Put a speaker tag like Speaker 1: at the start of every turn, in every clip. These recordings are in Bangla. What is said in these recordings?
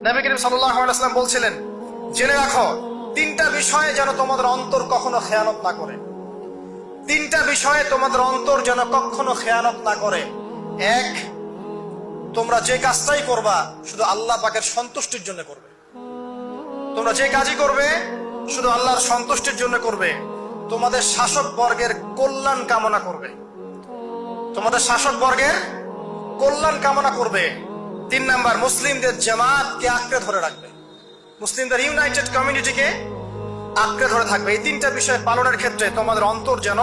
Speaker 1: নবী করিম সাল্লাল্লাহু আলাইহি ওয়াসাল্লাম বলছিলেন, জেনে রাখো তিনটা বিষয়ে যেন তোমাদের অন্তর কখনো খেয়ানত না করে। তিনটা বিষয়ে তোমাদের অন্তর যেন কখনো খেয়ানত না করে। এক, তোমরা যে কাজটাই করবা শুধু আল্লাহ পাকের সন্তুষ্টির জন্য করবে। তোমরা যে কাজই করবে শুধু আল্লাহর সন্তুষ্টির জন্য করবে। তোমাদের শাসক বর্গের কল্যাণ কামনা করবে। তোমাদের শাসক বর্গের কল্যাণ কামনা করবে। 3 নাম্বার, মুসলিমদের জামাতকে আঁকড়ে ধরে রাখবে। মুসলিমদের ইউনাইটেড কমিউনিটিকে আঁকড়ে ধরে থাকবে। এই তিনটা বিষয় পালনের ক্ষেত্রে তোমাদের অন্তর যেন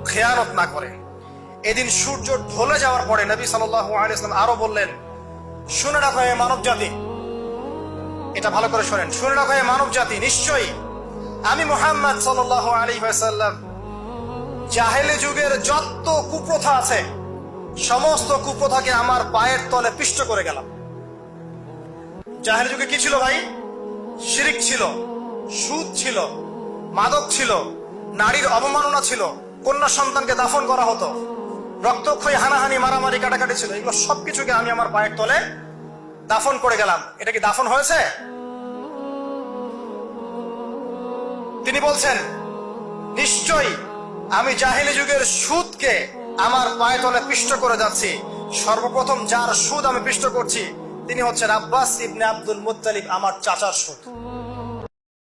Speaker 1: খেয়ানত না করে। এদিন সূর্য ঢলে যাওয়ার পরে নবী সাল্লাল্লাহু আলাইহি ওয়াসাল্লাম আরো বললেন, শুনে রাখো হে মানব জাতি, এটা ভালো করে শোনেন, শুনে রাখো হে মানব জাতি, নিশ্চয়ই আমি মুহাম্মদ সাল্লাল্লাহু আলাইহি ওয়াসাল্লাম জাহেলি যুগের যত কুপ্রথা আছে সমস্ত কুপ্রথাকে আমার পায়ের তলে পিষ্ট করে গেলাম। জাহেলি যুগে কি ছিল ভাই? শিরিক ছিল, সুদ ছিল, মাদক ছিল, নারীর অবমাননা ছিল, কন্যা সন্তানকে দাফন করা হতো, রক্তক্ষয়ী, হানাহানি, মারামারি, কাটাকাটি ছিল। এগুলো সবকিছুকে আমি আমার পায়ের তলে দাফন করে গেলাম। এটা কি দাফন হয়েছে? তিনি বলছেন, নিশ্চয়ই আমি জাহেলি যুগের সুদকে আমার পায়ের তলে পিষ্ট করে যাচ্ছি। সর্বপ্রথম যার সুদ আমি পিষ্ট করছি তিনি হচ্ছেন আব্বাস ইবনে আব্দুল মুত্তালিব, আমার চাচার সুদ।